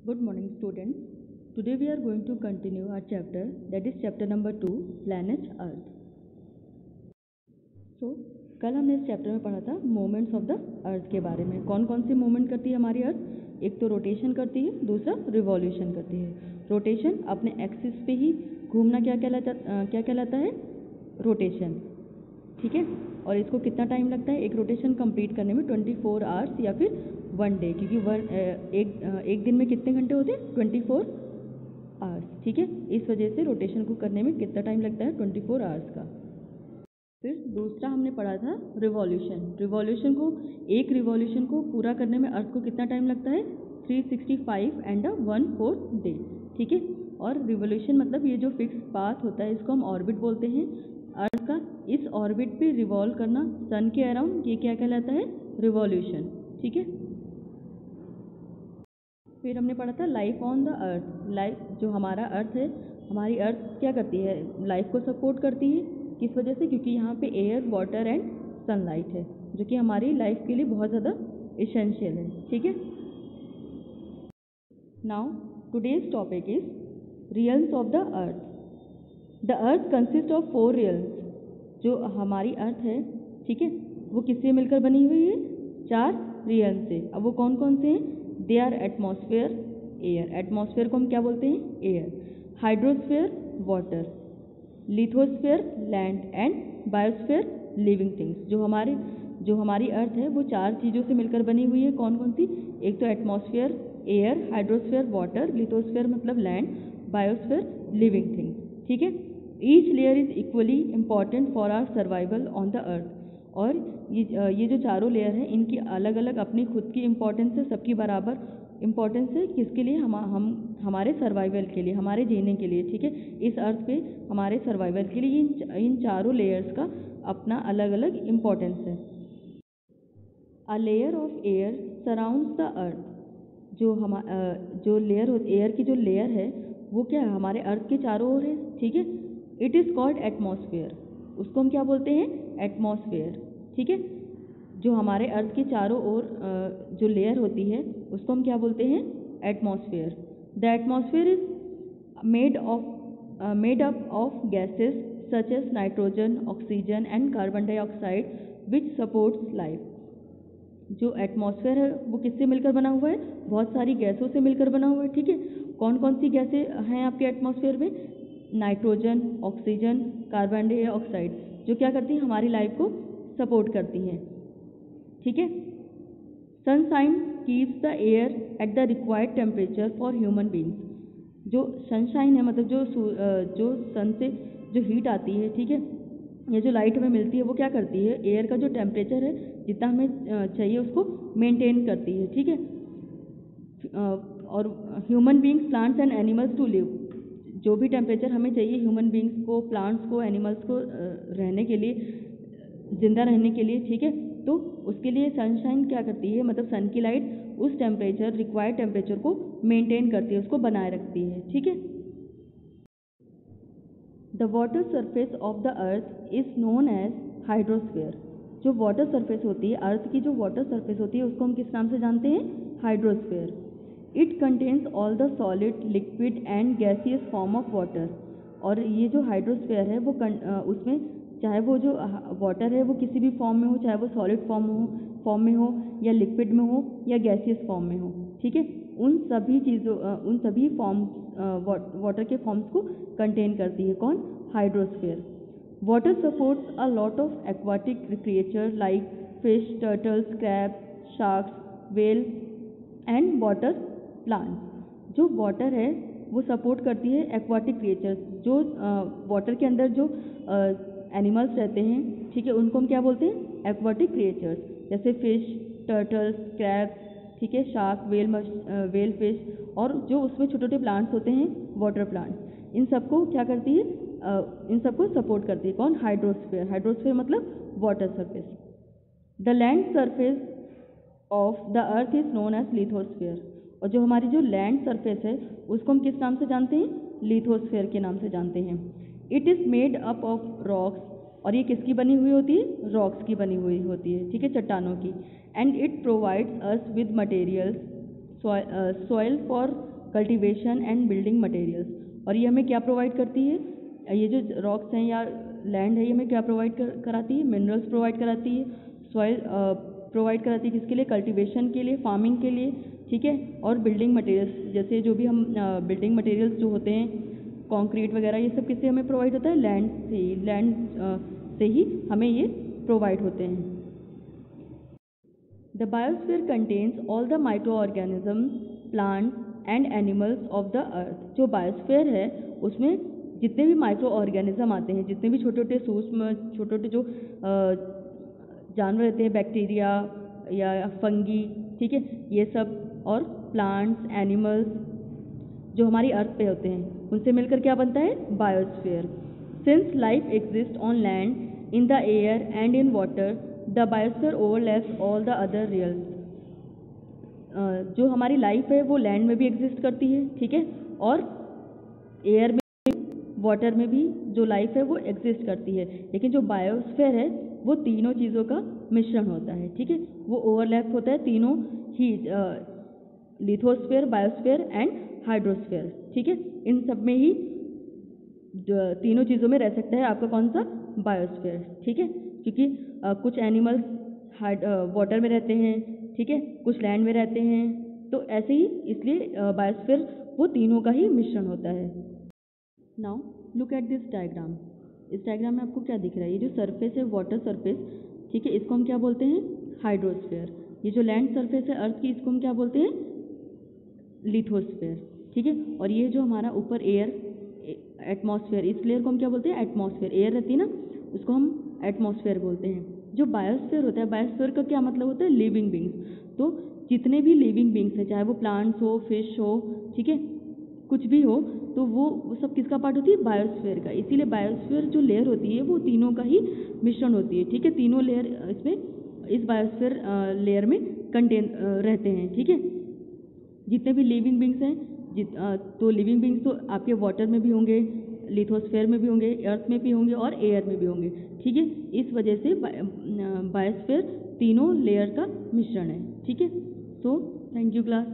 Good morning, students. Today we are going to continue our chapter, that is chapter number 2, planets Earth. So, कल हमने इस chapter में पढ़ा था moments of the अर्थ के बारे में। कौन कौन सी मूवमेंट करती है हमारी अर्थ? एक तो रोटेशन करती है, दूसरा रिवॉल्यूशन करती है। रोटेशन अपने एक्सिस पे ही घूमना क्या कहलाता है? रोटेशन, ठीक है। और इसको कितना टाइम लगता है एक रोटेशन कंप्लीट करने में? 24 आवर्स या फिर 1 डे, क्योंकि एक दिन में कितने घंटे होते हैं? 24 आवर्स, ठीक है। इस वजह से रोटेशन को करने में कितना टाइम लगता है? 24 आवर्स का। फिर दूसरा हमने पढ़ा था एक रिवॉल्यूशन को पूरा करने में अर्थ को कितना टाइम लगता है? 365 एंड 1/4 डे, ठीक है। और रिवॉल्यूशन मतलब ये जो फिक्स पाथ होता है इसको हम ऑर्बिट बोलते हैं अर्थ का। इस ऑर्बिट पे रिवॉल्व करना सन के अराउंड, ये क्या कहलाता है? रिवॉल्यूशन, ठीक है। फिर हमने पढ़ा था life on the earth. Life जो हमारा अर्थ है, हमारी अर्थ क्या करती है? लाइफ को सपोर्ट करती है। किस वजह से? क्योंकि यहाँ पे एयर, वाटर एंड सनलाइट है, जो कि हमारी लाइफ के लिए बहुत ज़्यादा इसेंशियल है, ठीक है। Now today's topic is realms of the earth. The earth consist of 4 realms. जो हमारी अर्थ है, ठीक है, वो किससे मिलकर बनी हुई है? 4 रियल से। अब वो कौन कौन से हैं? They are atmosphere, air. Atmosphere को हम क्या बोलते हैं? Air. Hydrosphere, water. Lithosphere, land. And biosphere, living things. जो हमारी अर्थ है वो 4 चीज़ों से मिलकर बनी हुई है। कौन कौन सी? एक तो atmosphere, air, hydrosphere, water. Lithosphere मतलब लैंड, बायोस्फेयर, लिविंग थिंग्स, ठीक है। Each layer is equally important for our survival on the earth. और ये जो चारों लेयर हैं इनकी अलग अलग अपनी खुद की इम्पोर्टेंस है, सबकी बराबर इम्पोर्टेंस है। किसके लिए? हम हमारे सर्वाइवल के लिए, हमारे जीने के लिए, ठीक है। इस अर्थ पे हमारे सर्वाइवल के लिए इन चारों लेयर्स का अपना अलग अलग इम्पोर्टेंस है। A layer of air surrounds the earth. जो लेयर एयर की जो लेयर है वो क्या है? हमारे अर्थ के चारों ओर है, ठीक है। It is called atmosphere. उसको हम क्या बोलते हैं? एटमॉस्फेयर, ठीक है। जो हमारे अर्थ के चारों ओर जो लेयर होती है उसको हम क्या बोलते हैं? Atmosphere. The atmosphere is made up of gases such as nitrogen, oxygen and carbon dioxide which supports life. जो एटमॉस्फेयर है वो किससे मिलकर बना हुआ है? बहुत सारी गैसों से मिलकर बना हुआ है, ठीक है। कौन कौन सी गैसें हैं आपके एटमॉस्फेयर में? नाइट्रोजन, ऑक्सीजन, कार्बन डाइऑक्साइड, जो क्या करती हैं? हमारी लाइफ को सपोर्ट करती हैं, ठीक है। Sunshine keeps the air at the required temperature for human beings. जो सनशाइन है मतलब जो सन से जो हीट आती है, ठीक है, ये जो लाइट हमें मिलती है वो क्या करती है? एयर का जो टेम्परेचर है जितना हमें चाहिए उसको मेंटेन करती है, ठीक है। और human beings, plants and animals to live. जो भी टेम्परेचर हमें चाहिए ह्यूमन बींग्स को, प्लांट्स को, एनिमल्स को रहने के लिए, जिंदा रहने के लिए, ठीक है, तो उसके लिए सनशाइन क्या करती है? मतलब सन की लाइट उस टेम्परेचर, रिक्वायर्ड टेम्परेचर को मेंटेन करती है, उसको बनाए रखती है, ठीक है। The water surface of the earth is known as hydrosphere. जो वाटर सरफेस होती है, अर्थ की जो वाटर सरफेस होती है उसको हम किस नाम से जानते हैं? Hydrosphere. It contains all the solid, liquid and gaseous form of water. और ये जो हाइड्रोस्फेयर है वो उसमें चाहे वो जो वाटर है वो किसी भी फॉर्म में हो, चाहे वो सॉलिड फॉर्म में हो या लिक्विड में हो या गैसियस फॉर्म में हो, ठीक है, उन सभी वाटर के फॉर्म्स को कंटेन करती है। कौन? Hydrosphere. Water supports a lot of aquatic creature like fish, turtles, crab, sharks, well and water plants. जो वाटर है वो सपोर्ट करती है एक्वाटिक क्रिएचर्स। जो वाटर के अंदर जो एनिमल्स रहते हैं, ठीक है, उनको हम क्या बोलते हैं? Aquatic creatures. जैसे फिश, टर्टल्स, क्रैब, ठीक है, शार्क, वेल फिश, और जो उसमें छोटे छोटे प्लांट्स होते हैं, वाटर प्लांट्स, इन सबको क्या करती है? इन सबको सपोर्ट करती है। कौन? हाइड्रोस्फेयर। हाइड्रोस्फेयर मतलब water surface. The land surface of the earth is known as lithosphere. और जो हमारी जो लैंड सरफेस है उसको हम किस नाम से जानते हैं? लिथोस्फेयर के नाम से जानते हैं। It is made up of rocks. और ये किसकी बनी हुई होती है? रॉक्स की बनी हुई होती है, ठीक है, चट्टानों की। And it provides us with materials, soil for cultivation and building materials. और ये हमें क्या प्रोवाइड करती है, ये जो रॉक्स हैं या लैंड है ये हमें क्या प्रोवाइड कराती है, मिनरल्स प्रोवाइड कराती है, सॉइल प्रोवाइड कराती है, किसके लिए, कल्टीवेशन के लिए, फार्मिंग के लिए, ठीक है। और बिल्डिंग मटेरियल्स, जैसे जो भी हम बिल्डिंग मटेरियल्स जो होते हैं, कंक्रीट वगैरह, ये सब किससे हमें प्रोवाइड होता है, लैंड से ही, लैंड से ही हमें ये प्रोवाइड होते हैं। The biosphere contains all the micro organism, plants and animals of the अर्थ। जो बायोस्फीयर है उसमें जितने भी माइक्रो ऑर्गेनिज्म आते हैं, जितने भी छोटे छोटे सूक्ष्म, छोटे छोटे जो जानवर रहते हैं, बैक्टीरिया या फंगी, ठीक है, ये सब, और प्लांट्स, एनिमल्स जो हमारी अर्थ पे होते हैं, उनसे मिलकर क्या बनता है, biosphere. Since life exist on land, in the air and in water, the biosphere overlaps all the other realms. जो हमारी लाइफ है वो लैंड में भी एग्जिस्ट करती है, ठीक है, और एयर में, वाटर में भी जो लाइफ है वो एग्जिस्ट करती है, लेकिन जो बायोस्फीयर है वो तीनों चीज़ों का मिश्रण होता है, ठीक है। वो ओवरलैप होता है तीनों ही, लिथोस्फीयर, बायोस्फीयर एंड हाइड्रोस्फीयर, ठीक है। इन सब में ही तीनों चीज़ों में रह सकता है आपका कौन सा, बायोस्फीयर, ठीक है। क्योंकि कुछ एनिमल्स वाटर में रहते हैं, ठीक है, कुछ लैंड में रहते हैं, तो ऐसे ही इसलिए बायोस्फीयर वो तीनों का ही मिश्रण होता है। Now look at this diagram. इस डायग्राम में आपको क्या दिख रहा है, ये जो सरफेस है वाटर सरफेस, ठीक है, इसको हम क्या बोलते हैं, हाइड्रोस्फीयर। ये जो लैंड सरफेस है अर्थ की, इसको हम क्या बोलते हैं, लिथोस्फीयर, ठीक है। और ये जो हमारा ऊपर एयर, एटमॉस्फेयर, इस लेयर को हम क्या बोलते हैं, एटमॉस्फेयर। एयर रहती है ना, उसको हम एटमॉस्फेयर बोलते हैं। जो बायोस्फीयर होता है, बायोस्फीयर का क्या मतलब होता है, लिविंग बींग्स। तो जितने भी लिविंग बींग्स हैं, चाहे वो प्लांट्स हो, फिश हो, ठीक है, कुछ भी हो, तो वो सब किसका पार्ट होती है, बायोस्फीयर का। इसीलिए बायोस्फीयर जो लेयर होती है वो तीनों का ही मिश्रण होती है, ठीक है। तीनों लेयर इसमें, इस बायोस्फीयर लेयर में कंटेन रहते हैं, ठीक है। जितने भी लिविंग बींग्स हैं, तो लिविंग बींग्स तो आपके वाटर में भी होंगे, लिथोस्फीयर में भी होंगे, अर्थ में भी होंगे और एयर में भी होंगे, ठीक है। इस वजह से बायोस्फीयर तीनों लेयर का मिश्रण है, ठीक है। So thank you class.